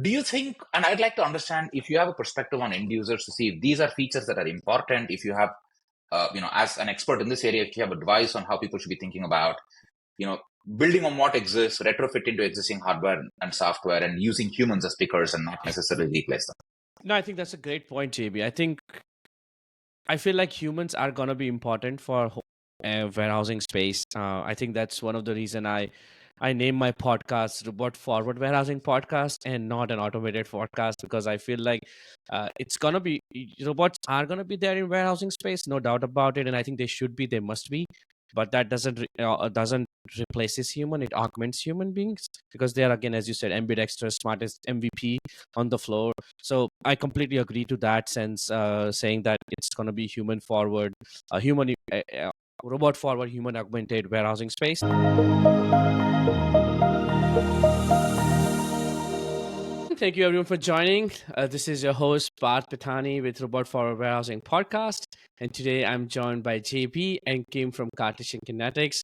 Do you think, and I'd like to understand if you have a perspective on end users to see if these are features that are important, if you have, as an expert in this area, if you have advice on how people should be thinking about, you know, building on what exists, retrofit into existing hardware and software, and using humans as pickers and not necessarily replace them. No, I think that's a great point, JB. I feel like humans are gonna be important for warehousing space. I think that's one of the reason I name my podcast Robot Forward Warehousing Podcast and not an automated podcast, because I feel like it's gonna be robots are gonna be there in warehousing space, no doubt about it, and I think they should be, they must be, but that doesn't replaces human. It augments human beings because they are, again, as you said, ambidextrous, smartest MVP on the floor. So I completely agree to that sense, saying that it's going to be human forward, human robot forward, human augmented warehousing space. Thank you everyone for joining. This is your host Parth Pithani with Robot Forward Warehousing Podcast, and today I'm joined by JP and Kim from Cartesian Kinetics.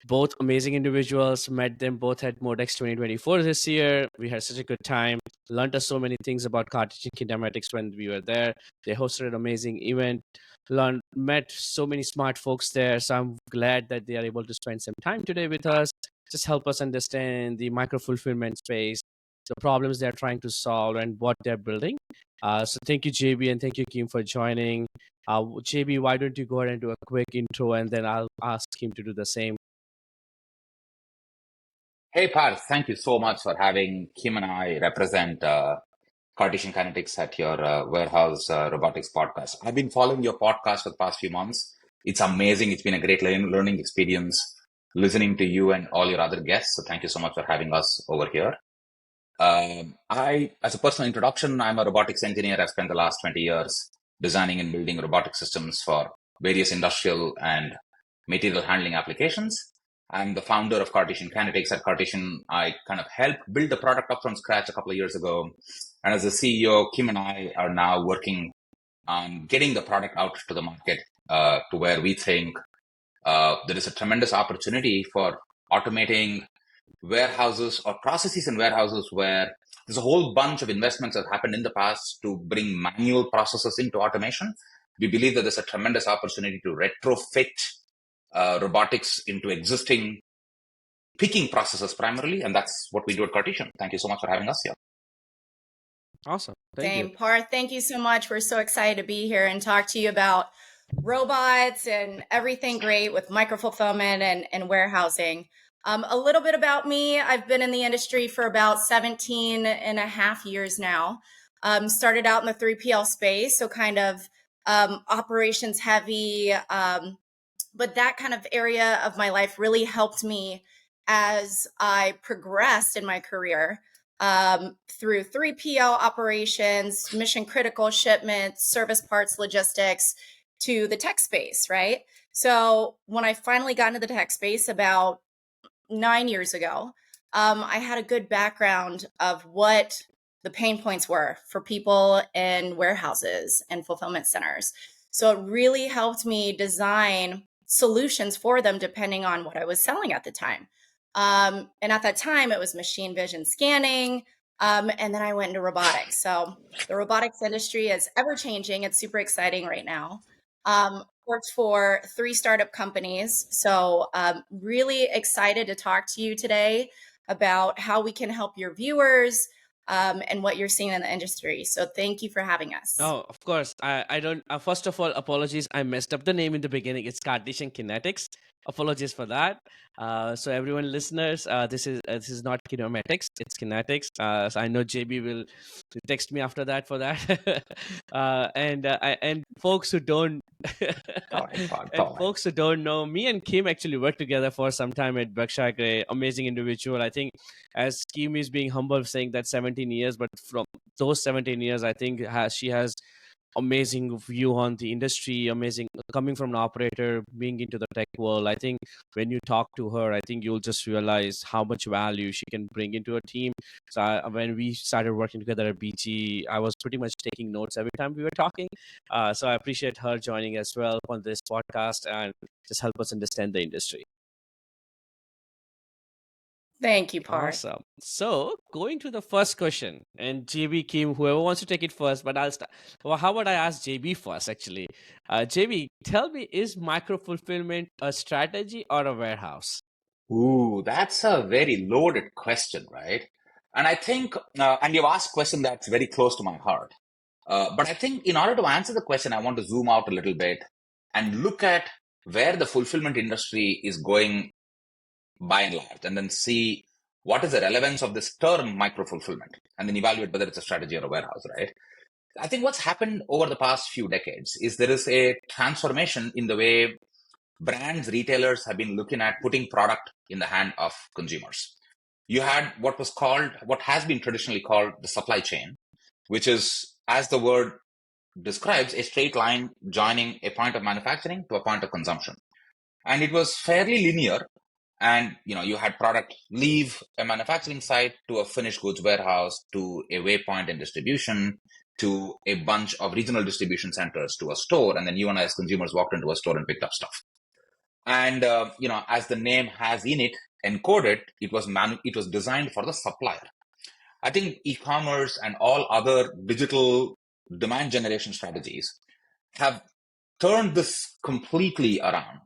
Both amazing individuals. Met them both at Modex 2024 this year. We had such a good time. Learned us so many things about Cartesian kinematics when we were there. They hosted an amazing event. Met so many smart folks there. So I'm glad that they are able to spend some time today with us. Just help us understand the micro fulfillment space, the problems they're trying to solve, and what they're building. So thank you, JB, and thank you, Kim, for joining. JB, why don't you go ahead and do a quick intro, and then I'll ask him to do the same. Hey, Parth, thank you so much for having Kim and I represent Cartesian Kinetics at your warehouse robotics podcast. I've been following your podcast for the past few months. It's amazing. It's been a great learning experience listening to you and all your other guests. So thank you so much for having us over here. As a personal introduction, I'm a robotics engineer. I've spent the last 20 years designing and building robotic systems for various industrial and material handling applications. I'm the founder of Cartesian Kinetics. At Cartesian, I kind of helped build the product up from scratch a couple of years ago. And as the CEO, Kim and I are now working on getting the product out to the market to where we think there is a tremendous opportunity for automating warehouses or processes in warehouses where there's a whole bunch of investments that happened in the past to bring manual processes into automation. We believe that there's a tremendous opportunity to retrofit robotics into existing picking processes primarily, and that's what we do at Cartesian. Thank you so much for having us here. Awesome. Thank you. Parth, thank you so much. We're so excited to be here and talk to you about robots and everything great with micro-fulfillment and warehousing. A little bit about me. I've been in the industry for about 17 and a half years now. Started out in the 3PL space, so kind of operations heavy. But that kind of area of my life really helped me as I progressed in my career through 3PL operations, mission critical shipments, service parts, logistics, to the tech space, right? So when I finally got into the tech space about 9 years ago, I had a good background of what the pain points were for people in warehouses and fulfillment centers. So it really helped me design solutions for them depending on what I was selling at the time. And at that time, it was machine vision scanning. And then I went into robotics. So the robotics industry is ever changing. It's super exciting right now. Worked for 3 startup companies. So really excited to talk to you today about how we can help your viewers and what you're seeing in the industry. So thank you for having us. Oh, of course. I don't. First of all, apologies. I messed up the name in the beginning. It's Cartesian Kinetics. Apologies for that. So everyone, listeners, this is not kinematics. It's kinetics. So I know JB will text me after that for that. And folks who don't folks who don't know, me and Kim actually worked together for some time at Berkshire Grey. Amazing individual. I think, as Kim is being humble, saying that 17 years, but from those 17 years, I think she has amazing view on the industry, amazing coming from an operator, being into the tech world. I think when you talk to her, I think you'll just realize how much value she can bring into a team. So when we started working together at BG, I was pretty much taking notes every time we were talking. So I appreciate her joining as well on this podcast and just help us understand the industry. Thank you, Parth. Awesome. So, going to the first question, and JB, Kim, whoever wants to take it first, but I'll start. Well, how about I ask JB first, actually? JB, tell me, is micro fulfillment a strategy or a warehouse? Ooh, that's a very loaded question, right? And I think, and you've asked a question that's very close to my heart. But I think in order to answer the question, I want to zoom out a little bit and look at where the fulfillment industry is going by and large, and then see what is the relevance of this term micro fulfillment, and then evaluate whether it's a strategy or a warehouse, right? I think what's happened over the past few decades is there is a transformation in the way brands, retailers have been looking at putting product in the hand of consumers. You had what has been traditionally called the supply chain, which is, as the word describes, a straight line joining a point of manufacturing to a point of consumption. And it was fairly linear. And you had product leave a manufacturing site to a finished goods warehouse to a waypoint in distribution to a bunch of regional distribution centers to a store, and then you and I as consumers walked into a store and picked up stuff. And as the name has in it encoded, it was designed for the supplier. I think e-commerce and all other digital demand generation strategies have turned this completely around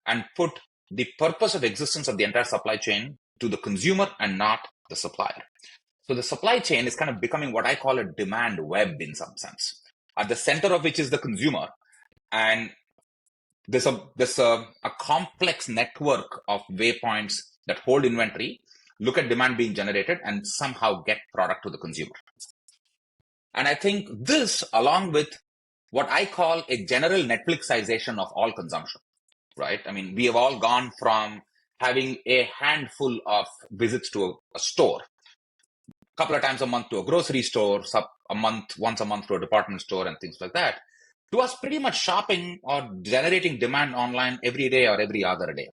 and put the purpose of existence of the entire supply chain to the consumer and not the supplier. So the supply chain is kind of becoming what I call a demand web in some sense, at the center of which is the consumer. And there's a complex network of waypoints that hold inventory, look at demand being generated, and somehow get product to the consumer. And I think this, along with what I call a general Netflixization of all consumption, right? I mean, we have all gone from having a handful of visits to a store, a couple of times a month to a grocery store, once a month to a department store, and things like that, to us pretty much shopping or generating demand online every day or every other day.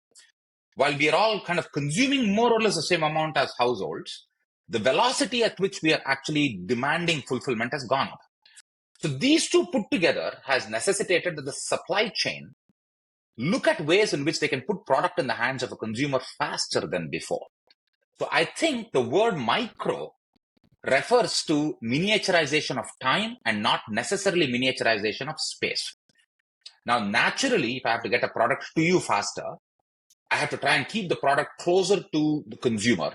While we are all kind of consuming more or less the same amount as households, the velocity at which we are actually demanding fulfillment has gone up. So these two put together has necessitated that the supply chain look at ways in which they can put product in the hands of a consumer faster than before. So I think the word micro refers to miniaturization of time and not necessarily miniaturization of space. Now, naturally, if I have to get a product to you faster, I have to try and keep the product closer to the consumer.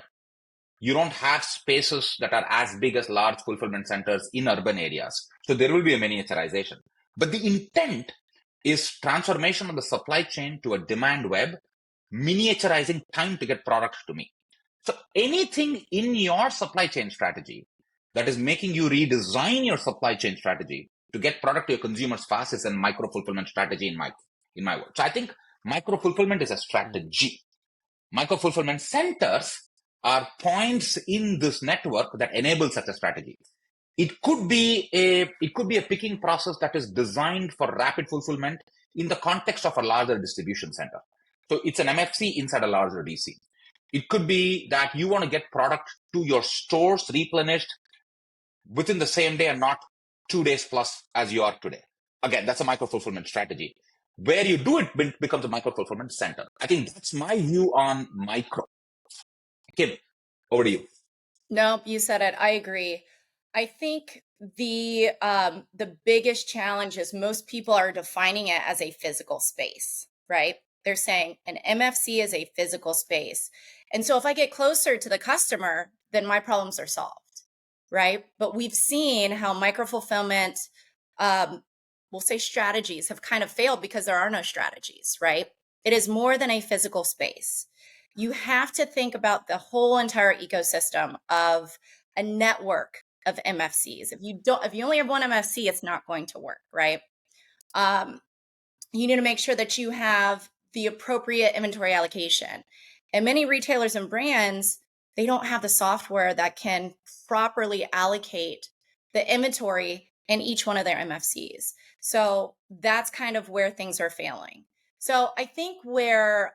You don't have spaces that are as big as large fulfillment centers in urban areas. So there will be a miniaturization. But the intent is transformation of the supply chain to a demand web, miniaturizing time to get product to me. So anything in your supply chain strategy that is making you redesign your supply chain strategy to get product to your consumers fast is a micro fulfillment strategy in my world. So I think micro fulfillment is a strategy. Micro fulfillment centers are points in this network that enable such a strategy. It could be a picking process that is designed for rapid fulfillment in the context of a larger distribution center. So it's an MFC inside a larger DC. It could be that you want to get product to your stores replenished within the same day and not 2 days plus as you are today. Again, that's a micro fulfillment strategy. Where you do it becomes a micro fulfillment center. I think that's my view on micro. Kim, over to you. Nope, you said it. I agree. I think the biggest challenge is most people are defining it as a physical space, right? They're saying an MFC is a physical space. And so if I get closer to the customer, then my problems are solved, right? But we've seen how micro-fulfillment, we'll say strategies have kind of failed because there are no strategies, right? It is more than a physical space. You have to think about the whole entire ecosystem of a network of MFCs. If you only have one MFC, it's not going to work, right? You need to make sure that you have the appropriate inventory allocation. And many retailers and brands, they don't have the software that can properly allocate the inventory in each one of their MFCs. So that's kind of where things are failing. So I think where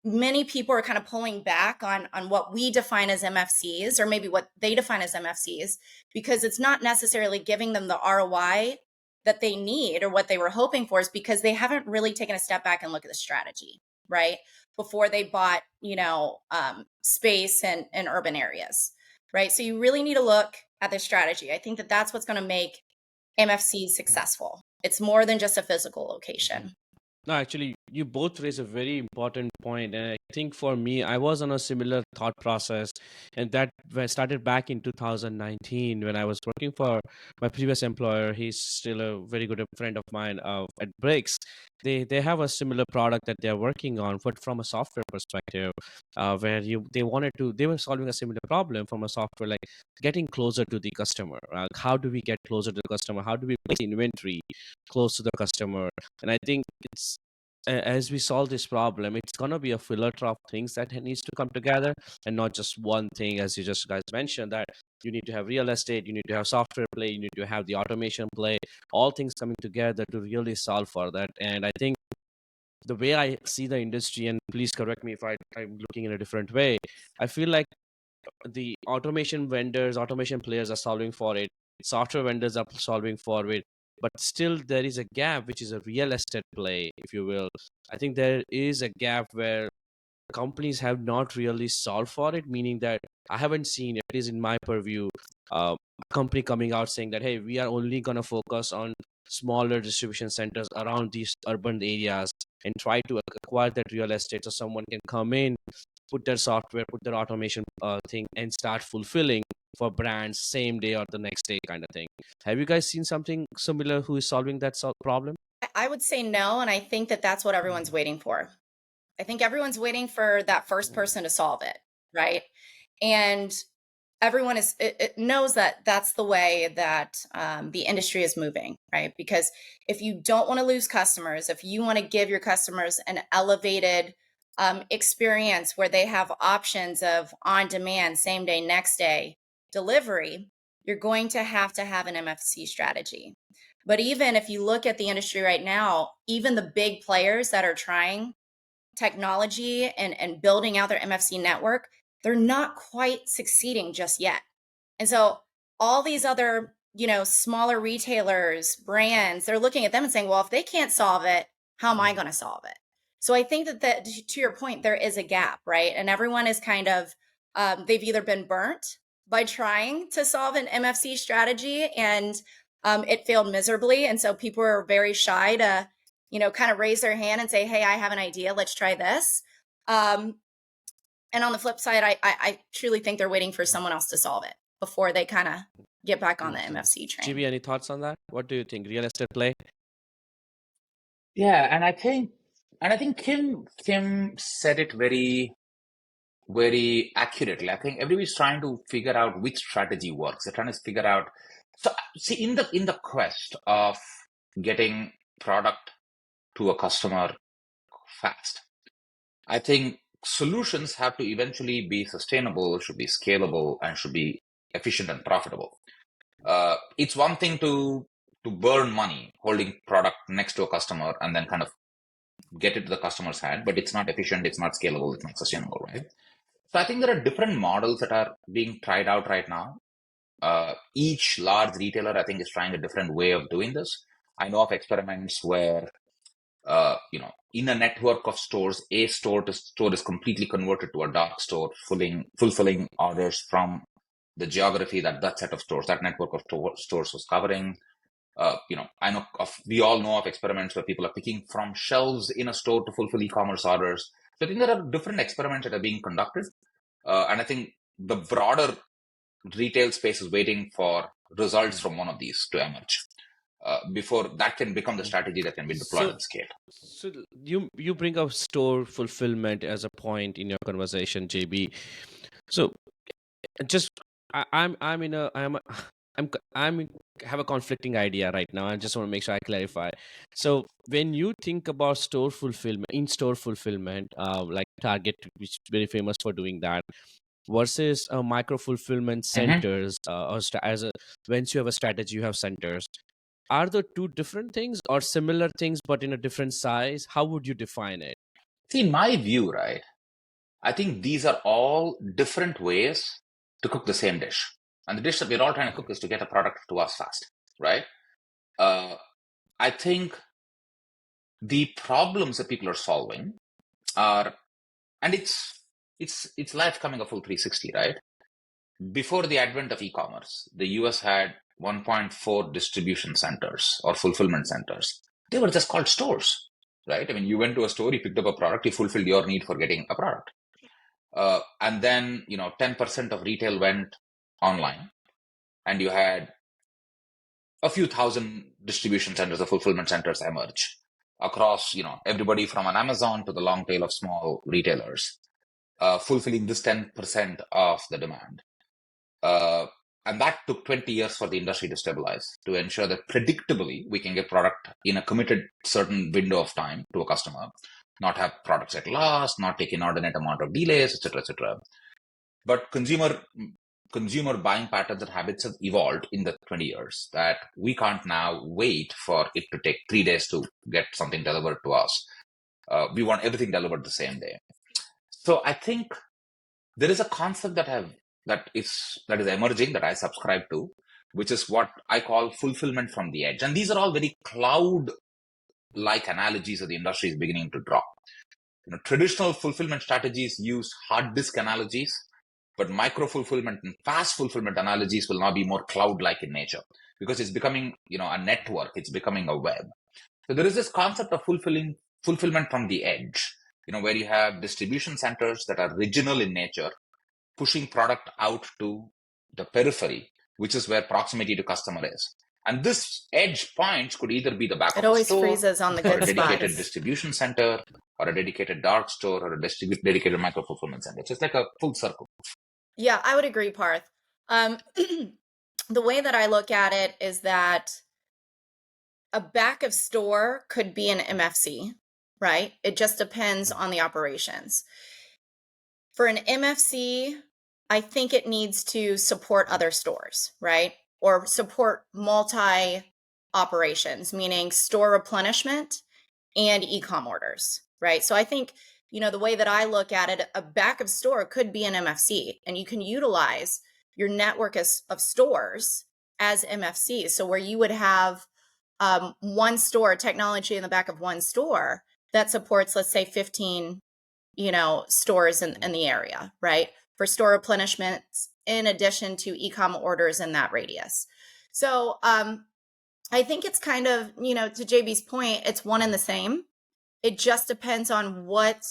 many people are kind of pulling back on what we define as MFCs, or maybe what they define as MFCs, because it's not necessarily giving them the ROI that they need or what they were hoping for, is because they haven't really taken a step back and look at the strategy, right? before they bought, space in urban areas, right? So you really need to look at the strategy. I think that that's what's going to make MFC successful. It's more than just a physical location. No, actually, you both raise a very important point, and I think for me, I was on a similar thought process, and that started back in 2019 when I was working for my previous employer. He's still a very good friend of mine at Breaks. They have a similar product that they're working on, but from a software perspective, where they were solving a similar problem from a software, like getting closer to the customer. How do we get closer to the customer? How do we place inventory close to the customer? And I think as we solve this problem, it's gonna be a filter of things that needs to come together, and not just one thing, as you just guys mentioned, that you need to have real estate, you need to have software play, you need to have the automation play, all things coming together to really solve for that. And I think the way I see the industry, and please correct me if I'm looking in a different way, I feel like the automation vendors, automation players are solving for it, software vendors are solving for it, but still there is a gap, which is a real estate play, if you will. I think there is a gap where companies have not really solved for it, meaning that I haven't seen, at least in my purview, a company coming out saying that, hey, we are only going to focus on smaller distribution centers around these urban areas and try to acquire that real estate so someone can come in, put their software, put their automation thing, and start fulfilling for brands same day or the next day kind of thing. Have you guys seen something similar who is solving that problem? I would say no, and I think that that's what everyone's waiting for. I think everyone's waiting for that first person to solve it, right? And everyone it knows that that's the way that the industry is moving, right? Because if you don't want to lose customers, if you want to give your customers an elevated experience where they have options of on demand, same day, next day delivery, you're going to have an MFC strategy. But even if you look at the industry right now, even the big players that are trying technology and building out their MFC network, they're not quite succeeding just yet. And so all these other, smaller retailers, brands, they're looking at them and saying, well, if they can't solve it, how am I going to solve it? So I think that to your point, there is a gap, right? And everyone is kind of, they've either been burnt by trying to solve an MFC strategy and it failed miserably. And so people are very shy to, kind of raise their hand and say, hey, I have an idea, let's try this. And on the flip side, I truly think they're waiting for someone else to solve it before they kind of get back on the MFC train. GB, any thoughts on that? What do you think? Real estate play? Yeah, and I think Kim said it very, very accurately. I think everybody's trying to figure out which strategy works. They're trying to figure out. So see, in the quest of getting product to a customer fast, I think solutions have to eventually be sustainable, should be scalable, and should be efficient and profitable. It's one thing to burn money holding product next to a customer and then kind of get it to the customer's hand, but it's not efficient, it's not scalable, it's not sustainable, right? So I think there are different models that are being tried out right now. Each large retailer, I think, is trying a different way of doing this. I know of experiments where, in a network of stores, a store is completely converted to a dark store, fulfilling orders from the geography that set of stores, that network of stores was covering. We all know of experiments where people are picking from shelves in a store to fulfill e-commerce orders. So I think there are different experiments that are being conducted. And I think the broader retail space is waiting for results from one of these to emerge before that can become the strategy that can be deployed and scaled. So you bring up store fulfillment as a point in your conversation, JB. So just I'm in a I'm have a conflicting idea right now. I just want to make sure I clarify. So when you think about store fulfillment, in-store fulfillment, like Target, which is very famous for doing that, versus micro fulfillment centers, once you have a strategy, you have centers. Are the two different things or similar things but in a different size? How would you define it? See, in my view, right, I think these are all different ways to cook the same dish. And the dish that we're all trying to cook is to get a product to us fast, right? I think the problems that people are solving are And it's life coming a full 360, right? Before the advent of e-commerce, the US had 1.4 distribution centers or fulfillment centers. They were just called stores, right? I mean, you went to a store, you picked up a product, you fulfilled your need for getting a product. And then, 10% of retail went online, and you had a few thousand distribution centers or fulfillment centers emerge across, everybody from an Amazon to the long tail of small retailers, fulfilling this 10% of the demand. And that took 20 years for the industry to stabilize, to ensure that predictably we can get product in a committed certain window of time to a customer, not have products at loss, not take inordinate amount of delays, etc., etc. But consumer buying patterns and habits have evolved in the 20 years that we can't now wait for it to take 3 days to get something delivered to us. We want everything delivered the same day. So I think there is a concept that is emerging that I subscribe to, which is what I call fulfillment from the edge. And these are all very cloud-like analogies that the industry is beginning to draw. Traditional fulfillment strategies use hard disk analogies, but micro fulfillment and fast fulfillment analogies will now be more cloud-like in nature because it's becoming, a network. It's becoming a web. So there is this concept of fulfillment from the edge, where you have distribution centers that are regional in nature, pushing product out to the periphery, which is where proximity to customer is. And this edge points could either be the back of a store. It always freezes on the good or a dedicated spots. distribution center, or a dedicated dark store, or a dedicated micro fulfillment center. So it's like a full circle. Yeah, I would agree, Parth. The way that I look at it is that a back of store could be an MFC, right? It just depends on the operations. For an MFC, I think it needs to support other stores, right? Or support multi-operations, meaning store replenishment and e-com orders, right? So I think, the way that I look at it, a back of store could be an MFC, and you can utilize your network of stores as MFCs. So where you would have one store, technology in the back of one store that supports, let's say, 15 stores in the area, right? For store replenishment, in addition to e-com orders in that radius. So I think it's kind of, to JB's point, it's one and the same. It just depends on what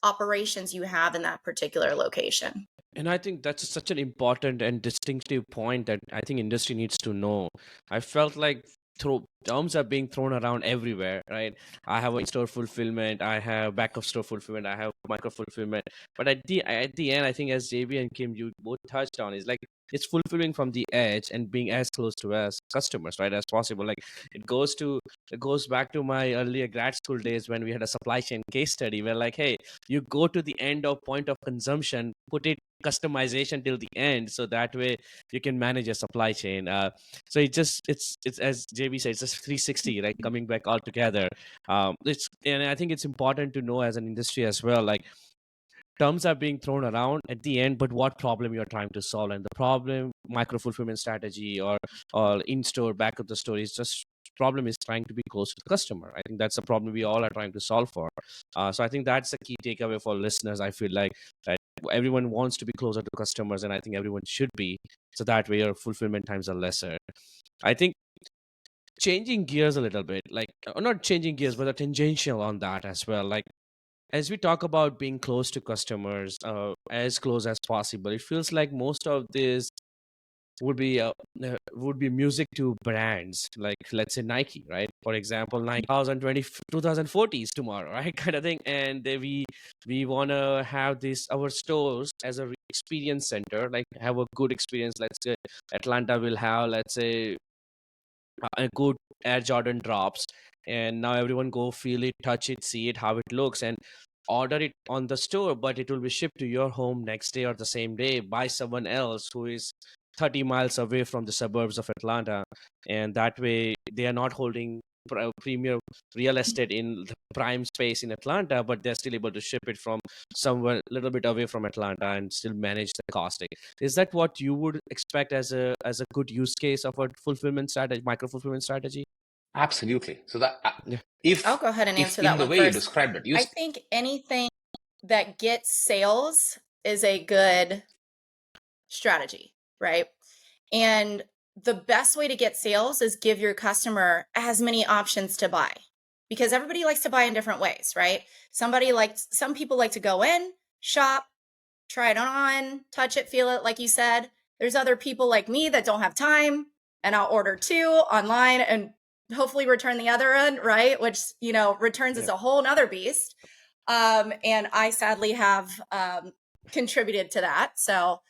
operations you have in that particular location. And I think that's such an important and distinctive point that I think industry needs to know. I felt like terms are being thrown around everywhere, right? I have a store fulfillment, I have back of store fulfillment, I have micro fulfillment. But at the end, I think as JB and Kim, you both touched on, is like it's fulfilling from the edge and being as close to us customers, right, as possible. Like it goes back to my earlier grad school days when we had a supply chain case study where, like, hey, you go to the end of point of consumption, put it customization till the end, so that way you can manage a supply chain. So it's as JB said, it's just 360, right, coming back all together. And I think it's important to know as an industry as well, like terms are being thrown around at the end, but what problem you're trying to solve. And the problem, micro fulfillment strategy or in-store, back of the store, is just problem is trying to be close to the customer. I think that's a problem we all are trying to solve for. So I think that's the key takeaway for listeners. I feel like that everyone wants to be closer to customers, and I think everyone should be, so that way your fulfillment times are lesser. I think changing gears a little bit, like not changing gears, but a tangential on that as well. Like as we talk about being close to customers, as close as possible, it feels like most of this would be music to brands, like let's say Nike, right? For example, Nike 2040 is tomorrow, right? Kind of thing. And we want to have this, our stores as a experience center, like have a good experience. Let's say Atlanta will have, let's say, a good Air Jordan drops, and now everyone go feel it, touch it, see it, how it looks, and order it on the store, but it will be shipped to your home next day or the same day by someone else who is 30 miles away from the suburbs of Atlanta. And that way they are not holding premier real estate in the prime space in Atlanta, but they're still able to ship it from somewhere a little bit away from Atlanta and still manage the costing. Is that what you would expect as a good use case of a fulfillment strategy, micro fulfillment strategy? Absolutely. So that Yeah. if I'll go ahead and if answer in that the one way you first. described it, I think anything gets sales is a good strategy, right? And the best way to get sales is give your customer as many options to buy, because everybody likes to buy in different ways, right? Some people like to go in, shop, try it on, touch it, feel it, like you said. There's other people like me that don't have time, and I'll order 2 online and hopefully return the other one, right? Which, returns is a whole nother beast. And I sadly have contributed to that. So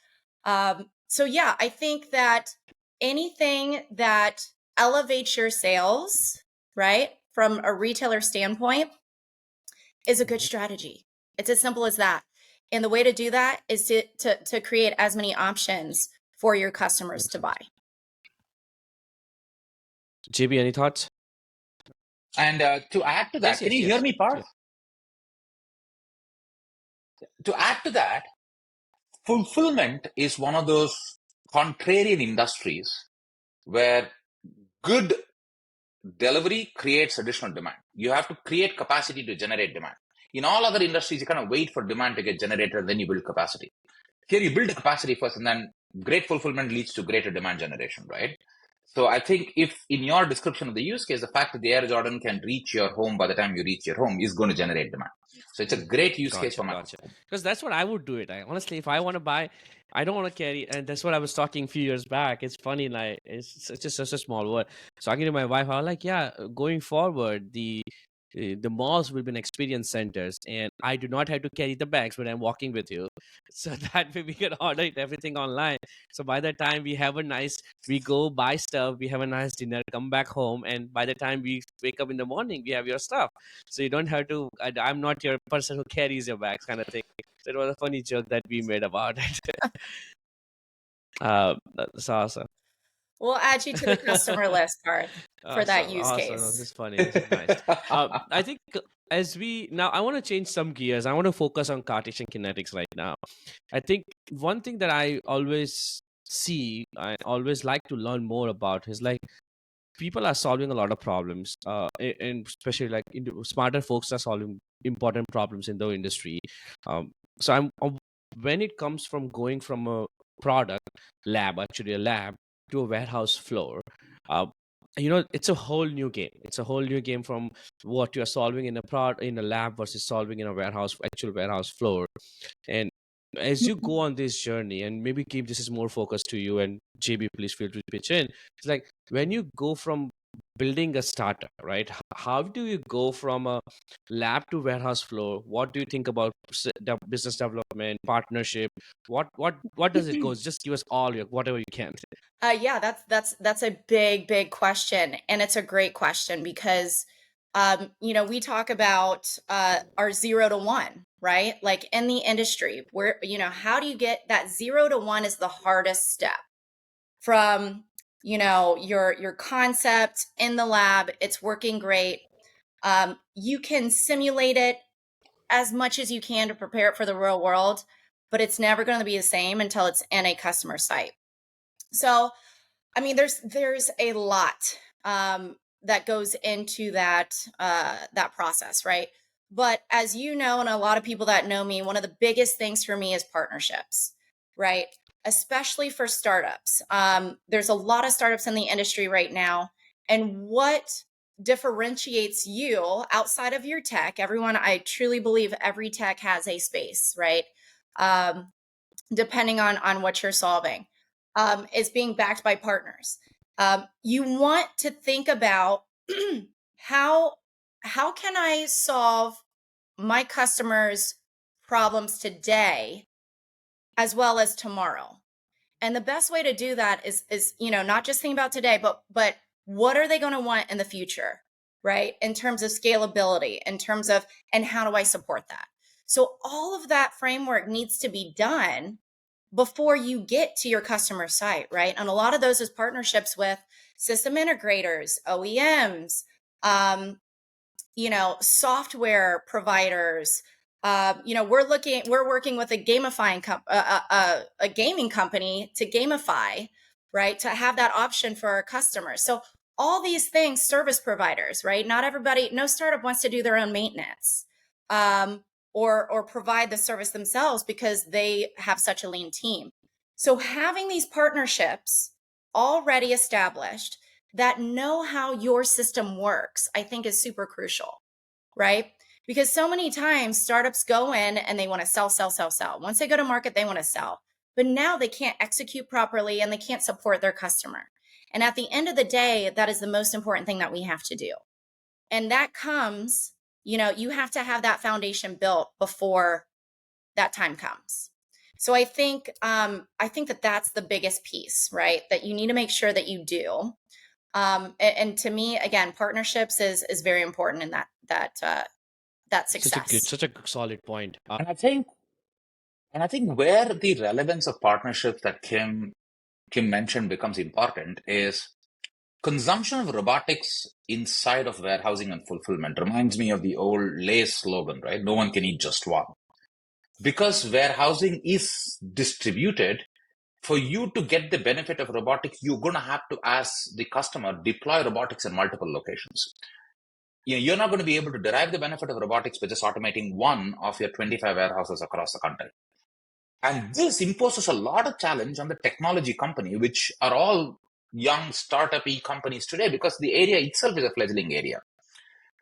yeah, I think that anything that elevates your sales, right, from a retailer standpoint, is a good strategy. It's as simple as that. And the way to do that is to create as many options for your customers to buy. JB, any thoughts? And to add to that, can you hear me, Parth? To add to that, fulfillment is one of those contrarian industries where good delivery creates additional demand. You have to create capacity to generate demand. In all other industries, you kind of wait for demand to get generated, then you build capacity. Here, you build capacity first, and then great fulfillment leads to greater demand generation, right? So I think if in your description of the use case, the fact that the Air Jordan can reach your home by the time you reach your home is going to generate demand. So it's a great use case for my. Because that's what I would do it. Honestly, if I want to buy, I don't want to carry, and that's what I was talking a few years back. It's funny, like it's just such a small word. So talking to my wife, I was like, yeah, going forward, the malls will be experience centers, and I do not have to carry the bags when I'm walking with you. So that way we can order everything online. So by the time we go buy stuff, we have a nice dinner, come back home, and by the time we wake up in the morning, we have your stuff. So you don't have to. I'm not your person who carries your bags, kind of thing. So it was a funny joke that we made about it. That's awesome. We'll add you to the customer list, Parth, for that use case. This is funny. This is nice. I think I want to change some gears. I want to focus on Cartesian kinetics right now. I think one thing that I always always like to learn more about is like people are solving a lot of problems, and especially like smarter folks are solving important problems in the industry. So when it comes from going from a product actually a lab, to a warehouse floor, uh, it's a whole new game. It's a whole new game from what you're solving in a lab versus solving in a actual warehouse floor. And as you go on this journey, and maybe keep this is more focused to you, and JB, please feel free to pitch in. It's like when you go from building a startup, right? How do you go from a lab to warehouse floor? What do you think about business development, partnership? What does it go? Just give us all your whatever you can. Yeah, that's a big question, and it's a great question because we talk about our 0 to 1, right? Like in the industry, where how do you get that 0 to 1 is the hardest step from your concept in the lab. It's working great. You can simulate it as much as you can to prepare it for the real world, but it's never going to be the same until it's in a customer site. So, I mean, there's a lot that goes into that process, right? But as you know, and a lot of people that know me, one of the biggest things for me is partnerships, right? Especially for startups. There's a lot of startups in the industry right now, and what differentiates you outside of your tech? I truly believe every tech has a space, right? Depending on what you're solving. Is being backed by partners. You want to think about how can I solve my customers' problems today as well as tomorrow? And the best way to do that is not just think about today, but what are they going to want in the future, right? In terms of scalability, in terms of, and how do I support that? So all of that framework needs to be done before you get to your customer site, right? And a lot of those is partnerships with system integrators, OEMs, software providers. We're working with a gaming company to gamify, right? To have that option for our customers. So all these things, service providers, right? No startup wants to do their own maintenance. or provide the service themselves because they have such a lean team. So having these partnerships already established that know how your system works, I think is super crucial, right? Because so many times startups go in and they want to sell, sell, sell, sell. Once they go to market, they want to sell. But now they can't execute properly and they can't support their customer. And at the end of the day, that is the most important thing that we have to do. And that comes, you have to have that foundation built before that time comes. So I think that that's the biggest piece, right? That you need to make sure that you do. And to me, again, partnerships is very important in that success. Such a solid point. And I think where the relevance of partnerships that Kim mentioned becomes important is consumption of robotics inside of warehousing and fulfillment reminds me of the old Lay's slogan, right? No one can eat just one. Because warehousing is distributed, for you to get the benefit of robotics, you're going to have to, as the customer, deploy robotics in multiple locations. You're not going to be able to derive the benefit of robotics by just automating one of your 25 warehouses across the country. And this imposes a lot of challenge on the technology company, which are all young startup-y companies today, because the area itself is a fledgling area.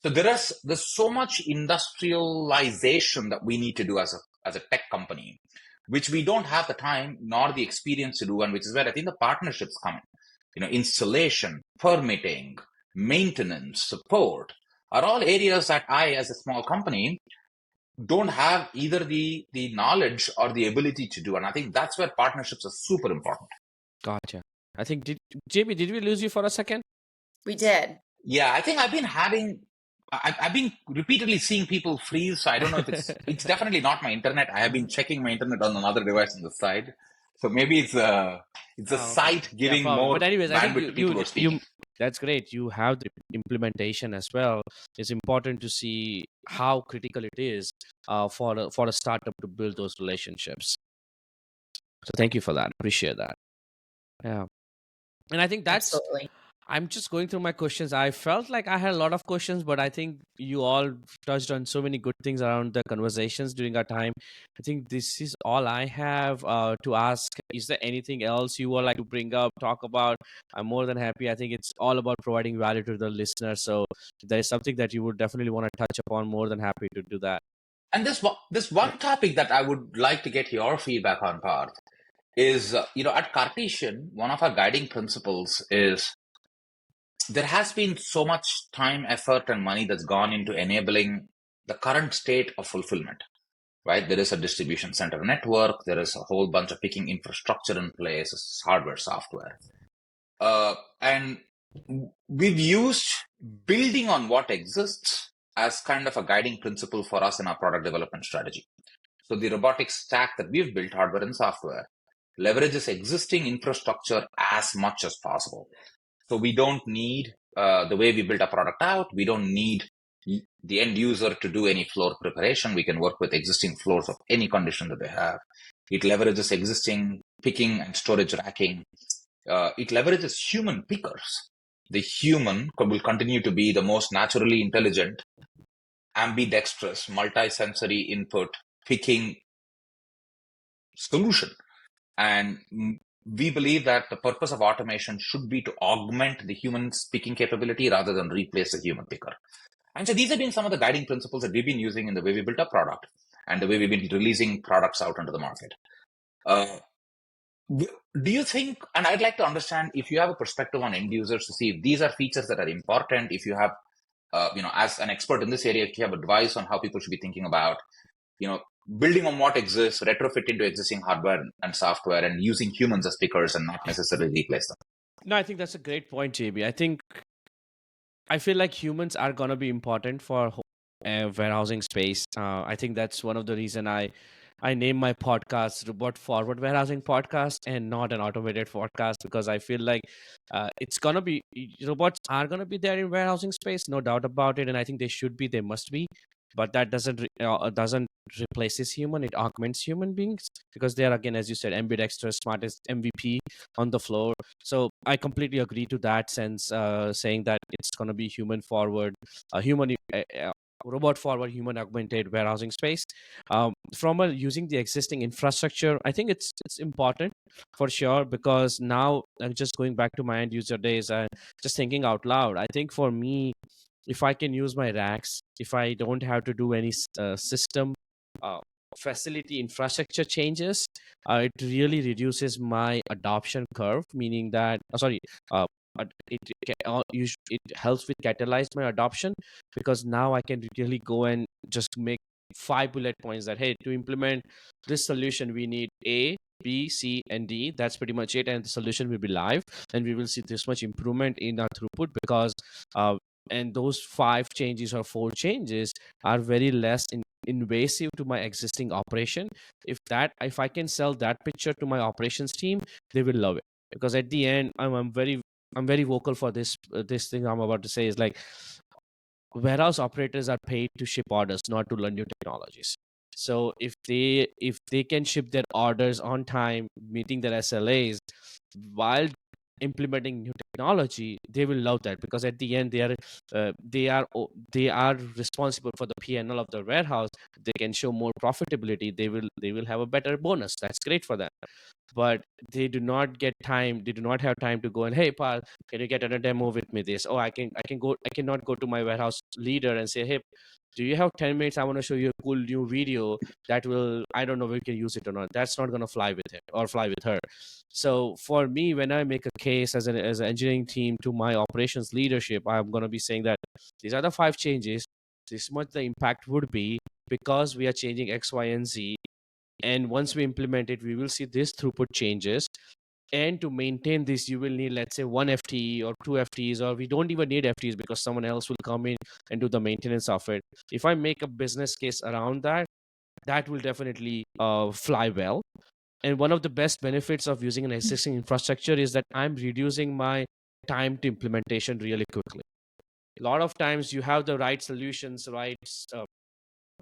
So there's so much industrialization that we need to do as a tech company, which we don't have the time nor the experience to do, and which is where I think the partnerships come in. Installation, permitting, maintenance, support are all areas that I, as a small company, don't have either the knowledge or the ability to do. And I think that's where partnerships are super important. Gotcha. I think, JB, did we lose you for a second? We did. Yeah, I think I've been repeatedly seeing people freeze. So I don't know if it's definitely not my internet. I have been checking my internet on another device on the side. So maybe it's a site giving more but anyways, I bandwidth think to people who are speaking. that's great. You have the implementation as well. It's important to see how critical it is for a startup to build those relationships. So thank you for that. Appreciate that. Yeah. And I think that's Absolutely. I'm just going through my questions. I felt like I had a lot of questions, but I think you all touched on so many good things around the conversations during our time. I think this is all I have to ask. Is there anything else you would like to bring up, talk about? I'm more than happy. I think it's all about providing value to the listener. So if there is something that you would definitely want to touch upon, more than happy to do that. And this one topic that I would like to get your feedback on, Parth, is at Cartesian, one of our guiding principles is there has been so much time, effort, and money that's gone into enabling the current state of fulfillment, right? There is a distribution center network. There is a whole bunch of picking infrastructure in place, hardware, software. And we've used building on what exists as kind of a guiding principle for us in our product development strategy. So the robotics stack that we've built, hardware and software, leverages existing infrastructure as much as possible. So we don't need the way we build a product out. We don't need the end user to do any floor preparation. We can work with existing floors of any condition that they have. It leverages existing picking and storage racking. It leverages human pickers. The human will continue to be the most naturally intelligent, ambidextrous, multi-sensory input picking solution. And we believe that the purpose of automation should be to augment the human picking capability rather than replace the human picker. And so these have been some of the guiding principles that we've been using in the way we built our product and the way we've been releasing products out into the market. Do you think, and I'd like to understand if you have a perspective on end users to see if these are features that are important, if you have, as an expert in this area, if you have advice on how people should be thinking about, building on what exists, retrofit into existing hardware and software, and using humans as pickers and not necessarily replace them. No, I think that's a great point, JB. I feel like humans are going to be important for warehousing space. I think that's one of the reason I named my podcast Robot Forward Warehousing Podcast and not an automated podcast, because I feel like it's going to be, robots are going to be there in warehousing space, no doubt about it. And I think they should be, they must be. But that doesn't replaces human. It augments human beings because they are, again, as you said, ambidextrous, smartest MVP on the floor. So I completely agree to that sense, saying that it's going to be human forward, human robot forward human augmented warehousing space. From using the existing infrastructure, I think it's important for sure, because now I'm just going back to my end user days and just thinking out loud. I think for me, if I can use my racks, if I don't have to do any system uh, facility infrastructure changes, it really reduces my adoption curve, meaning that it helps with catalyze my adoption, because now I can really go and just make 5 bullet points that, hey, to implement this solution we need A, B, C, and D. That's pretty much it, and the solution will be live, and we will see this much improvement in our throughput, because uh, and those 5 changes or 4 changes are very less invasive to my existing operation. If I can sell that picture to my operations team, they will love it, because at the end, I'm very vocal for this thing I'm about to say is like, warehouse operators are paid to ship orders, not to learn new technologies. So if they can ship their orders on time, meeting their SLAs while implementing new technology, they will love that, because at the end they are responsible for the P&L of the warehouse. They can show more profitability. They will have a better bonus. That's great for them. But they do not get time. They do not have time to go and, hey, Paul, can you get on a demo with me this? Oh, I cannot go to my warehouse leader and say, hey, do you have 10 minutes? I want to show you a cool new video that will, I don't know if we can use it or not. That's not going to fly with him or fly with her. So for me, when I make a case as an engineering team to my operations leadership, I'm going to be saying that these are the 5 changes. This much the impact would be, because we are changing X, Y, and Z. And once we implement it, we will see this throughput changes. And to maintain this, you will need, let's say, 1 FTE or 2 FTEs, or we don't even need FTEs, because someone else will come in and do the maintenance of it. If I make a business case around that, that will definitely fly well. And one of the best benefits of using an existing infrastructure is that I'm reducing my time to implementation really quickly. A lot of times you have the right solutions, right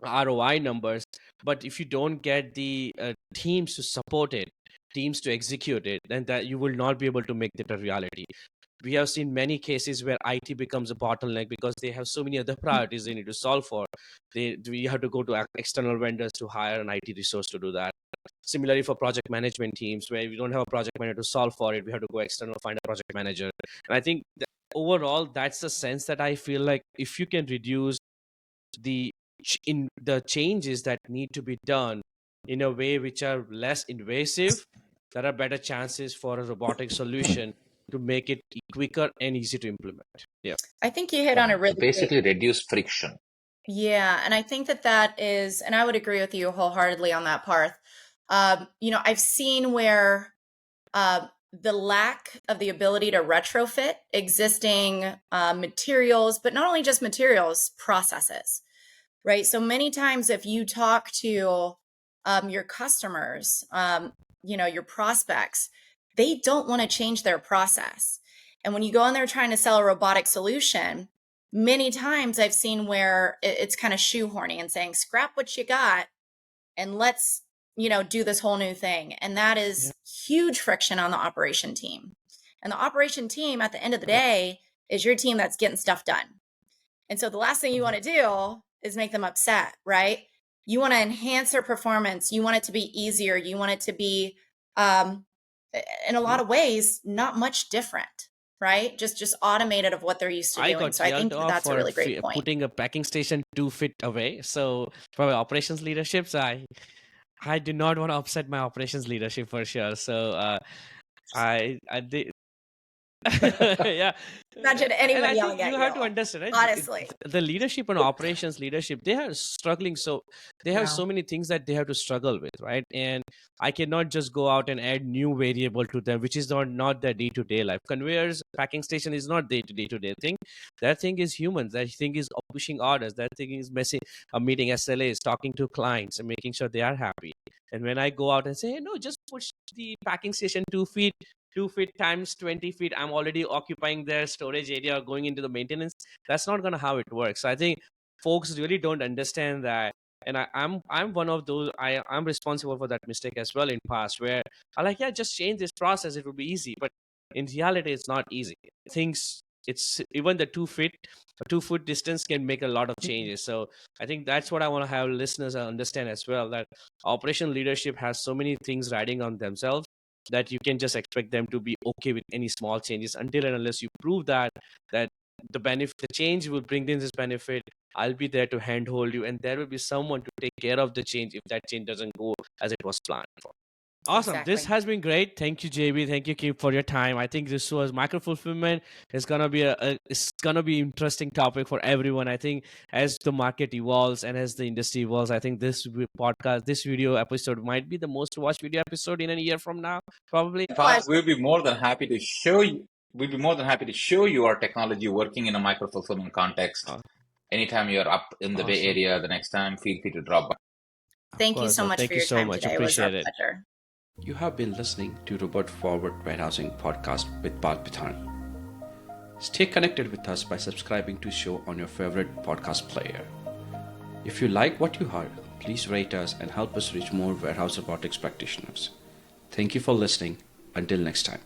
ROI numbers, but if you don't get the teams to support it, teams to execute it, then that you will not be able to make that a reality. We have seen many cases where IT becomes a bottleneck because they have so many other priorities they need to solve for. We have to go to external vendors to hire an IT resource to do that. Similarly, for project management teams, where we don't have a project manager to solve for it, we have to go external, find a project manager. And I think that overall, that's the sense that I feel like, if you can reduce the in the changes that need to be done in a way which are less invasive, there are better chances for a robotic solution to make it quicker and easy to implement. Yeah. I think you hit on a really great. Basically reduce friction. Yeah, and I think that is, and I would agree with you wholeheartedly on that part. I've seen where the lack of the ability to retrofit existing materials, but not only just materials, processes, right? So many times, if you talk to your customers, your prospects, they don't want to change their process. And when you go in there trying to sell a robotic solution, many times I've seen where it's kind of shoehorning and saying, scrap what you got and let's, do this whole new thing. And that is huge friction on the operation team. And the operation team at the end of the day is your team that's getting stuff done. And so the last thing you want to do is make them upset, right? You want to enhance their performance. You want it to be easier. You want it to be, in a lot of ways, not much different, right? Just automated of what they're used to doing. So I think that's a really great point. Putting a packing station 2 feet away. So for my operations leaderships, I do not want to upset my operations leadership for sure. So I did. Yeah. Imagine anyone yelling at you. You have to understand, right? Honestly, the leadership and operations leadership, they are struggling. So they have so many things that they have to struggle with, right? And I cannot just go out and add new variable to them, which is not their day-to-day life. Conveyors, packing station is not day-to-day thing. That thing is humans. That thing is pushing orders. That thing is meeting SLAs, talking to clients, and making sure they are happy. And when I go out and say, hey, no, just push the packing station 2 feet, 2 feet times 20 feet, I'm already occupying their storage area or going into the maintenance. That's not going to how it works. So I think folks really don't understand that. And I'm one of those, I'm responsible for that mistake as well in past, where I like, yeah, just change this process. It will be easy. But in reality, it's not easy. Things it's even the 2 foot distance can make a lot of changes. So I think that's what I want to have listeners understand as well, that operation leadership has so many things riding on themselves that you can just expect them to be okay with any small changes until and unless you prove that the change will bring in this benefit. I'll be there to handhold you, and there will be someone to take care of the change if that change doesn't go as it was planned for. Awesome. This Exactly. has been great. Thank you, JB. Thank you, Kim, for your time. I think this was micro fulfillment. It's gonna be it's gonna be interesting topic for everyone. I think as the market evolves and as the industry evolves, I think this video episode might be the most watched video episode in a year from now, probably. In fact, we'll be more than happy to show you. We'd be more than happy to show you our technology working in a micro fulfillment context. Anytime you're up in the Bay Area, the next time, feel free to drop by. Thank you so much for your time today. It was our pleasure. You have been listening to Robot Forward Warehousing Podcast with Paul Pithani. Stay connected with us by subscribing to the show on your favorite podcast player. If you like what you heard, please rate us and help us reach more warehouse robotics practitioners. Thank you for listening. Until next time.